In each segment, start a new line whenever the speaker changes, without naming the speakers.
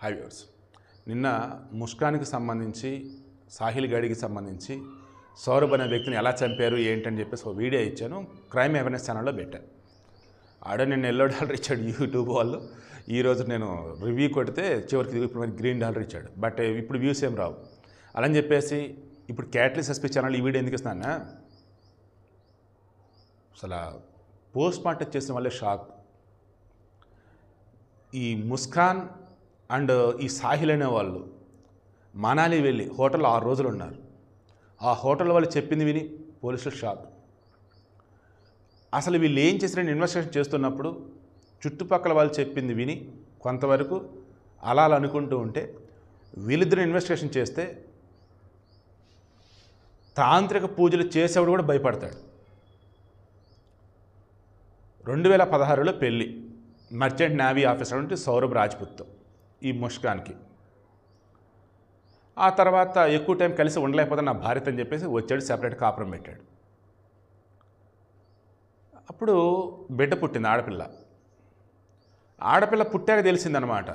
Hi viewers. నిన్న ముస్కాన్కి సంబంధించి సాహిల్ గడికి సంబంధించి సౌరభ్ అనే వ్యక్తిని ఎలా చంపారు ఏంటని చెప్పేసి ఒక వీడియో ఇచ్చాను. క్రైమ్ అవేర్నెస్ ఛానల్లో పెట్టాను. ఆడ నేను $1 ఇచ్చాడు యూట్యూబ్ వాళ్ళు. ఈరోజు నేను రివ్యూ కొడితే చివరికి ఇప్పుడు మరి $3 ఇచ్చాడు. బట్ ఇప్పుడు వ్యూస్ ఏం రావు. అలా అని చెప్పేసి ఇప్పుడు క్యాట్లీస్ ఎస్పీ ఛానల్ ఈ వీడియో ఎందుకు ఇస్తున్నాను, అసలు పోస్ట్ మార్టం చేసిన వాళ్ళే షాక్. ఈ ముస్కాన్ అండ్ ఈ సాహిల్ అనే వాళ్ళు మనాలి వెళ్ళి హోటల్లో 6 రోజులు ఉన్నారు. ఆ హోటల్ వాళ్ళు చెప్పింది విని పోలీసులు షాక్. అసలు వీళ్ళు ఏం చేసినా ఇన్వెస్టిగేషన్ చేస్తున్నప్పుడు చుట్టుపక్కల వాళ్ళు చెప్పింది విని కొంతవరకు అలా అనుకుంటూ ఉంటే వీళ్ళిద్దరు ఇన్వెస్టిగేషన్ చేస్తే తాంత్రిక పూజలు చేసేవాడు కూడా భయపడతాడు. 2016లో పెళ్ళి మర్చెంట్ నేవీ ఆఫీసర్ అంటే సౌరభ్ రాజ్పుత్తో ఈ ముస్కాన్కి. ఆ తర్వాత ఎక్కువ టైం కలిసి ఉండలేకపోతే నా భార్యతో అని చెప్పేసి వచ్చాడు, సెపరేట్ కాపురం పెట్టాడు. అప్పుడు బిడ్డ పుట్టింది, ఆడపిల్ల. ఆడపిల్ల పుట్టాక తెలిసిందనమాట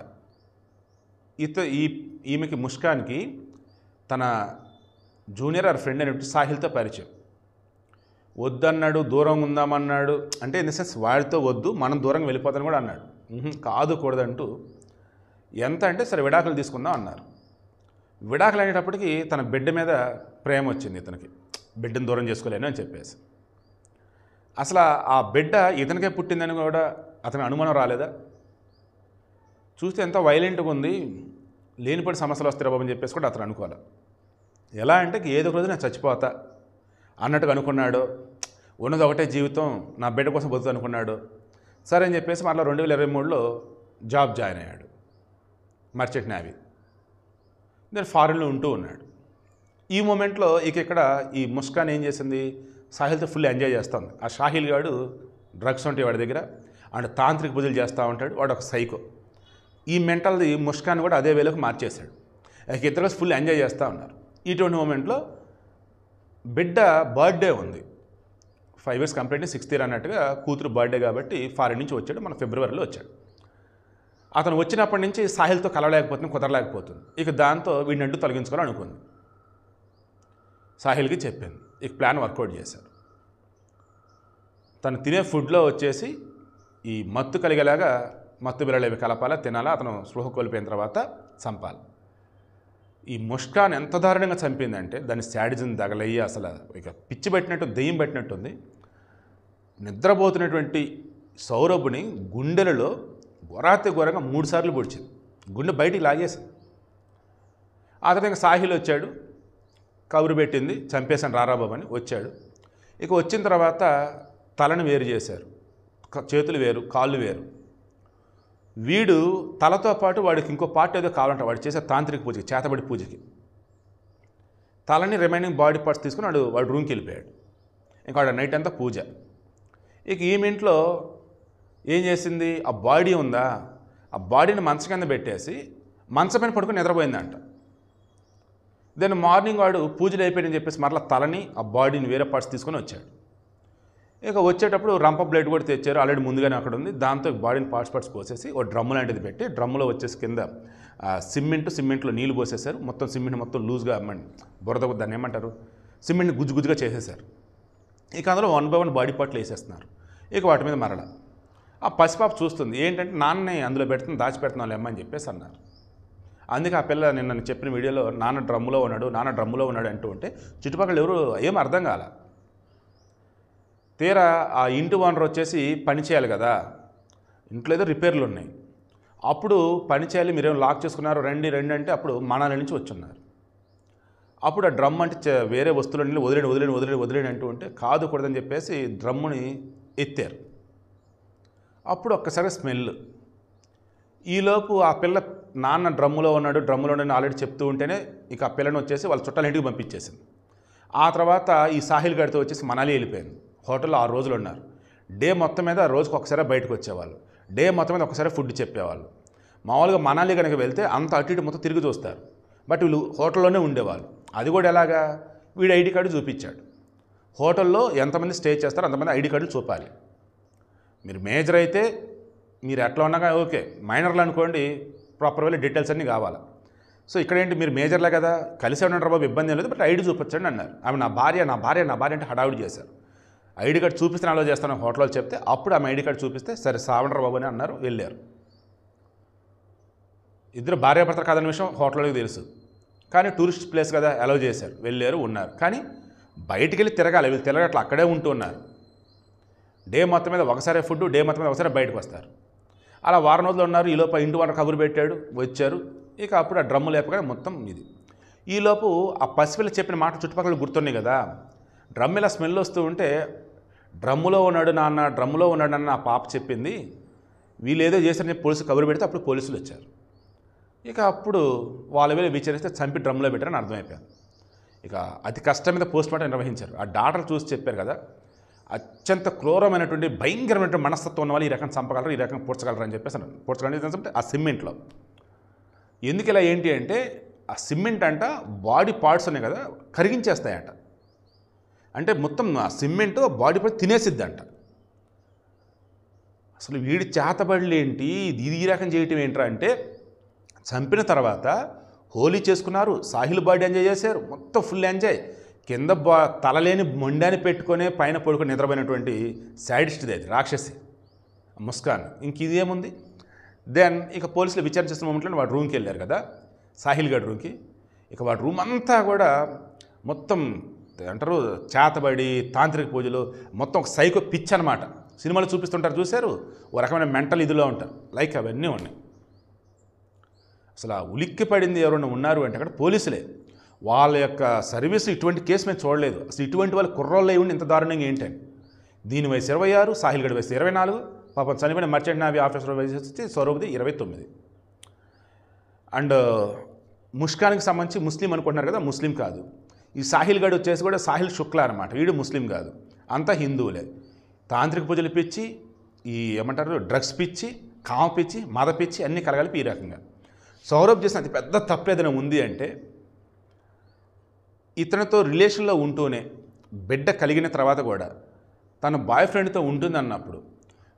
ఈమెకి ముస్కాన్కి తన జూనియర్ ఆర్ ఫ్రెండ్ అనేటువంటి సాహిల్తో పరిచయం. వద్దన్నాడు, దూరం ఉందామన్నాడు. అంటే ఇన్ ద సెన్స్ వాడితో వద్దు, మనం దూరంగా వెళ్ళిపోతాను కూడా అన్నాడు. కాదు కూడదంటూ ఎంత అంటే సరే విడాకులు తీసుకుందాం అన్నారు. విడాకులు అనేటప్పటికీ తన బిడ్డ మీద ప్రేమ వచ్చింది ఇతనికి, బిడ్డను దూరం చేసుకోలేను అని చెప్పేసి. అసలు ఆ బిడ్డ ఇతనికే పుట్టిందని కూడా అతనికి అనుమానం రాలేదా? చూస్తే ఎంతో వైలెంట్గా ఉంది, లేనిపడి సమస్యలు వస్తాయి బాబు అని చెప్పేసి కూడా అతను అనుకోవాలి. ఎలా అంటే ఏదో ఒక రోజు నేను చచ్చిపోతా అన్నట్టుగా అనుకున్నాడు. ఉన్నది ఒకటే జీవితం, నా బిడ్డ కోసం బతుకుతా అనుకున్నాడు. సరే అని చెప్పేసి మళ్ళీ 2023లో జాబ్ జాయిన్ అయ్యాడు మర్చెంట్ నేవీ. నేను ఫారిన్లో ఉంటూ ఉన్నాడు. ఈ మూమెంట్లో ఇక్కడ ఈ ముస్కాన్ ఏం చేసింది, సాహిల్తో ఫుల్ ఎంజాయ్ చేస్తుంది. ఆ సాహిల్ గాడు డ్రగ్స్ ఉంటాయి వాడి దగ్గర, అండ్ తాంత్రిక పూజలు చేస్తూ ఉంటాడు. వాడు ఒక సైకో. ఈ మెంటల్ది ముస్కాన్ కూడా అదే వేలోకి మార్చేశాడు. ఇద్దరు ఫుల్ ఎంజాయ్ చేస్తూ ఉన్నారు. ఇటువంటి మూమెంట్లో బిడ్డ బర్త్డే ఉంది, 5 years కంప్లీట్ 6th year అన్నట్టుగా కూతురు బర్త్డే కాబట్టి ఫారిన్ నుంచి వచ్చాడు. మన ఫిబ్రవరిలో వచ్చాడు. అతను వచ్చినప్పటి నుంచి సాహిల్తో కలవలేకపోతుంది, కుదరలేకపోతుంది. దాంతో వీడిని అడ్డు తొలగించుకోవాలనుకుంది. సాహిల్కి చెప్పింది. ప్లాన్ వర్కౌట్ చేశారు. తను తినే ఫుడ్లో వచ్చేసి ఈ మత్తు కలిగేలాగా మత్తు బిళ్ళలేవి కలపాలా, తినాలా, అతను స్పృహ కోల్పోయిన తర్వాత చంపాలి. ఈ ముస్కాన్ ఎంత దారుణంగా చంపిందంటే దాన్ని శాడిజం తగలయ్యి అసలు పిచ్చి పెట్టినట్టు, దెయ్యం పెట్టినట్టుంది. నిద్రపోతున్నటువంటి సౌరభ్ని గుండెలలో ఘోరంగా 3 సార్లు పొడిచింది. గుండె బయటికి లాగేసింది. ఆ తర్వాత సాహిల్ వచ్చాడు, కబురు పెట్టింది, చంపేశాను రారాబాబు అని వచ్చాడు. వచ్చిన తర్వాత తలను వేరు చేశారు, చేతులు వేరు, కాళ్ళు వేరు. వీడు తలతో పాటు వాడికి ఇంకో పార్ట్ ఏదో కావాలంట, వాడు చేసే తాంత్రిక పూజకి, చేతబడి పూజకి. తలని రిమైనింగ్ బాడీ పార్ట్స్ తీసుకుని వాడు రూమ్కి వెళ్ళిపోయాడు. వాడు నైట్ అంతా పూజ. ఈమె ఇంట్లో ఏం చేసింది, ఆ బాడీ ఉందా, ఆ బాడీని మంచం కింద పెట్టేసి మంచం పైన పడుకొని నిద్రపోయిందంట. దెన్ మార్నింగ్ వాడు పూజలు అయిపోయాడని చెప్పేసి మరలా తలని ఆ బాడీని వేరే పార్ట్స్ తీసుకొని వచ్చాడు. వచ్చేటప్పుడు రంప బ్లేడ్ కూడా తెచ్చారు, ఆల్రెడీ ముందుగానే అక్కడ ఉంది. దాంతో బాడీని పార్ట్స్ పోసేసి ఒక డ్రమ్ము లాంటిది పెట్టి డ్రమ్ములో వచ్చేసి కింద సిమెంట్లో నీళ్ళు పోసేశారు. మొత్తం సిమెంట్ మొత్తం లూజ్గా బురద, దాన్ని ఏమంటారు, సిమెంట్ని గుజ్జుగా చేసేశారు. అందులో 1 by 1 బాడీ పార్ట్లు వేసేస్తున్నారు. వాటి మీద మరల ఆ పసిపాప చూస్తుంది. ఏంటంటే నాన్నని అందులో పెడుతుంది, దాచిపెడుతున్నాను అమ్మని చెప్పేసి అన్నారు. అందుకే ఆ పిల్ల నిన్న చెప్పిన వీడియోలో నాన్న డ్రమ్ములో ఉన్నాడు అంటూ ఉంటే చుట్టుపక్కల ఎవరు ఏం అర్థం కాల. తీరా ఆ ఇంటి ఓనర్ వచ్చేసి పని చేయాలి కదా, ఇంట్లో ఏదో రిపేర్లు ఉన్నాయి, అప్పుడు పని చేయాలి, మీరేమో లాక్ చేసుకున్నారు, రండి అంటే అప్పుడు మనాలి నుంచి వచ్చున్నారు. అప్పుడు ఆ డ్రమ్ అంటే వేరే వస్తువులన్నీ వదిలేని అంటూ ఉంటే కాదు కూడదని చెప్పేసి డ్రమ్ముని ఎత్తారు. అప్పుడు ఒక్కసారి స్మెల్. ఈలోపు ఆ పిల్ల నాన్న డ్రమ్ములో ఉన్నాడు ఆల్రెడీ చెప్తూ ఉంటేనే ఆ పిల్లని వచ్చేసి వాళ్ళ చుట్టాల ఇంటికి పంపించేసింది. ఆ తర్వాత ఈ సాహిల్ గారితో వచ్చేసి మనాలి వెళ్ళిపోయింది. హోటల్లో 6 రోజులు ఉన్నారు. డే మొత్తం మీద రోజుకు ఒకసారి బయటకు వచ్చేవాళ్ళు, డే మొత్తం మీద ఒకసారి ఫుడ్ చెప్పేవాళ్ళు. మామూలుగా మనాలి కనుక వెళ్తే అంత అటు ఇటు మొత్తం తిరిగి చూస్తారు. బట్ వీళ్ళు హోటల్లోనే ఉండేవాళ్ళు. అది కూడా ఎలాగా, వీడు ఐడి కార్డు చూపించాడు. హోటల్లో ఎంతమంది స్టే చేస్తారో అంతమంది ఐడి కార్డులు చూపాలి. మీరు మేజర్ అయితే మీరు ఎట్లా ఉన్నా కానీ ఓకే, మైనర్లు అనుకోండి ప్రాపర్ వేలో డీటెయిల్స్ అన్నీ కావాలి. సో ఇక్కడ ఏంటి, మీరు మేజర్లే కదా, కలిసి ఉన్నారు బాబు, ఇబ్బంది ఏం లేదు, బట్ ఐడి చూపించండి అన్నారు. ఆమె నా భార్య అంటే హడావుడి చేశారు. ఐడి కార్డు చూపిస్తే అలో చేస్తాను హోటల్లో చెప్తే, అప్పుడు ఆమె ఐడి కార్డు చూపిస్తే సరే సావండ్ర బాబు అని అన్నారు, వెళ్ళారు. ఇద్దరు భార్యాభర్తలు కాదన్న విషయం హోటల్లోకి తెలుసు, కానీ టూరిస్ట్ ప్లేస్ కదా అలౌ చేశారు, వెళ్ళారు, ఉన్నారు. కానీ బయటికి వెళ్ళి తిరగాలి, వీళ్ళు తిరగట్లా, అక్కడే ఉంటూ ఉన్నారు. డే మొత్తం మీద ఒకసారి ఫుడ్, డే మొత్తం మీద ఒకసారి బయటకు వస్తారు. అలా వారం రోజులు ఉన్నారు. ఈలోపు ఇంటి వారు కబురు పెట్టాడు, వచ్చారు. ఇక అప్పుడు ఆ డ్రమ్ము లేపగా మొత్తం ఇది. ఈలోపు ఆ పసిపిల్ల చెప్పిన మాట చుట్టుపక్కల గుర్తున్నాయి కదా, డ్రమ్ ఇలా స్మెల్ వస్తూ ఉంటే డ్రమ్ములో ఉన్నాడు నాన్న ఆ పాప చెప్పింది, వీళ్ళు ఏదో చేశారని పోలీసు కబురు పెడితే అప్పుడు పోలీసులు వచ్చారు. ఇక అప్పుడు వాళ్ళ వేళ విచారిస్తే చంపి డ్రమ్లో పెట్టారని అర్థమైపోయారు. ఇక అతి కష్టం మీద పోస్ట్ మార్టం నిర్వహించారు. ఆ డాక్టర్ చూసి చెప్పారు కదా, అత్యంత క్రూరమైనటువంటి భయంకరమైనటువంటి మనస్తత్వం ఉన్న వాళ్ళు ఈ రకం చంపగలరు, ఈ రకం పూడ్చగలరు అని చెప్పేసి అన్నారు. పూడ్చగలంటే ఆ సిమెంట్లో ఎందుకు ఇలా ఏంటి అంటే, ఆ సిమెంట్ అంట బాడీ పార్ట్స్ ఉన్నాయి కదా కరిగించేస్తాయంట. అంటే మొత్తం ఆ సిమెంట్ బాడీ పార్ట్స్ తినేసిద్దంట. అసలు వీడి చేతబడులు ఏంటి, ఇది ఈ రకం చేయటం ఏంట్రా అంటే, చంపిన తర్వాత హోలీ చేసుకున్నారు, సాహిల్ బాడీ ఎంజాయ్ చేశారు, మొత్తం ఫుల్ ఎంజాయ్. కింద తలలేని మొండాన్ని పెట్టుకునే పైన పడుకొని నిద్రపోయినటువంటి శాడిస్ట్ది అది, రాక్షసి ముస్కాన్. ఇంక ఇదేముంది. దెన్ ఇక పోలీసులు విచారణ చేస్తున్న మూమెంట్లో వాడు రూమ్కి వెళ్ళారు కదా, సాహిల్ గడ్ రూమ్కి. ఇక వాడి రూమ్ అంతా కూడా మొత్తం అంటారు చేతబడి, తాంత్రిక పూజలు, మొత్తం ఒక సైకో పిచ్ అనమాట. సినిమాలు చూపిస్తుంటారు చూశారు, ఓ రకమైన మెంటల్ ఇదిలో ఉంటారు, లైక్ అవన్నీ ఉన్నాయి. అసలు ఆ ఉలిక్కి పడింది ఎవరైనా ఉన్నారు అంటే అక్కడ పోలీసులే. వాళ్ళ యొక్క సర్వీసు ఇటువంటి కేసు మేము చూడలేదు. అసలు ఇటువంటి వాళ్ళు కుర్రోళ్ళు ఉండి ఇంత దారుణంగా ఏంటని. దీని వయసు 26, సాహిల్ గడి వయసు 24, పాపం చనిపోయిన మర్చెంట్ నేవీ ఆఫీసర్ వయసు వచ్చి సౌరభ్ది 29. అండ్ ముష్కాన్కి సంబంధించి ముస్లిం అనుకుంటున్నారు కదా, ముస్లిం కాదు. ఈ సాహిల్ గడి వచ్చేసి కూడా సాహిల్ శుక్లా అనమాట, వీడు ముస్లిం కాదు, అంతా హిందువులే. తాంత్రిక పూజలు పిచ్చి, ఈ ఏమంటారు డ్రగ్స్ పిచ్చి, కామ పిచ్చి, మద పిచ్చి అన్నీ కలగలిపి ఈ రకంగా. సౌరభ్ చేసిన అతి పెద్ద తప్పు ఏదైనా ఉంది అంటే, ఇతనితో రిలేషన్లో ఉంటూనే బిడ్డ కలిగిన తర్వాత కూడా తన బాయ్ ఫ్రెండ్తో ఉంటుందన్నప్పుడు,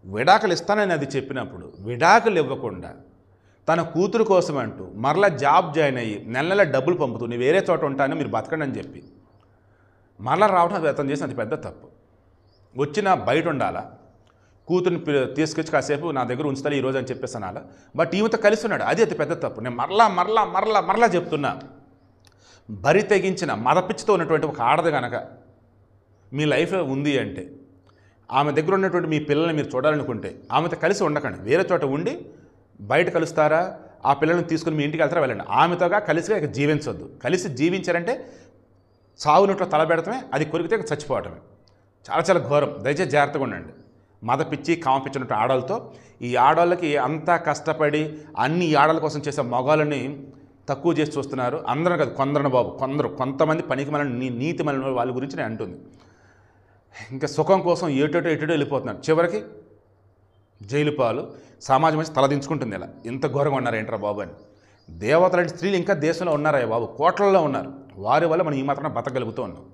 విడాకులు ఇస్తానని అది చెప్పినప్పుడు విడాకులు ఇవ్వకుండా తన కూతురు కోసం అంటూ మరలా జాబ్ జాయిన్ అయ్యి నెల డబ్బులు పంపుతూ నీ వేరే చోట ఉంటానని మీరు బతకండి అని చెప్పి మరలా రావడం అది అతను చేసిన అతి పెద్ద తప్పు. వచ్చిన బయట ఉండాలా, కూతుర్ని తీసుకొచ్చి కాసేపు నా దగ్గర ఉంచుతాను ఈరోజు అని చెప్పేసి అనాలా, బట్ ఈమెతో కలిసి ఉన్నాడు, అది అతి పెద్ద తప్పు. నేను మరలా చెప్తున్నా, బరి తెగించిన మదపిచ్చితో ఉన్నటువంటి ఒక ఆడది కనుక మీ లైఫ్లో ఉంది అంటే, ఆమె దగ్గర ఉన్నటువంటి మీ పిల్లల్ని మీరు చూడాలనుకుంటే ఆమెతో కలిసి ఉండకండి, వేరే చోట ఉండి బయట కలుస్తారా, ఆ పిల్లల్ని తీసుకుని మీ ఇంటికి వెళ్తారా వెళ్ళండి. ఆమెతోగా కలిసిగా ఇక జీవించొద్దు. కలిసి జీవించారంటే సావునట్లో తల పెడతామే, అది కొరికితే చచ్చిపోవటమే. చాలా చాలా ఘోరం. దయచేసి జాగ్రత్తగా ఉండండి. మద పిచ్చి కామ పిచ్చినట్టు ఆడవాళ్ళతో, ఈ ఆడవాళ్ళకి అంతా కష్టపడి అన్ని ఆడవాళ్ళ కోసం చేసే మగవాళ్ళని తక్కువ చేసి చూస్తున్నారు. అందరూ కాదు, కొందరు బాబు, కొంతమంది పనికి మళ్ళీ నీతి మళ్ళీ వాళ్ళ గురించి నేను అంటుంది. ఇంకా సుఖం కోసం ఎటో వెళ్ళిపోతున్నారు, చివరికి జైలు పాలు, సమాజం వచ్చి తలదించుకుంటుంది. ఇలా ఇంత ఘోరంగా ఉన్నారు ఏంట్రా బాబు అని. దేవతలాంటి స్త్రీలు ఇంకా దేశంలో ఉన్నారా బాబు, కోట్లలో ఉన్నారు. వారి వల్ల మనం ఈ మాత్రం బతకగలుగుతూ ఉన్నాం.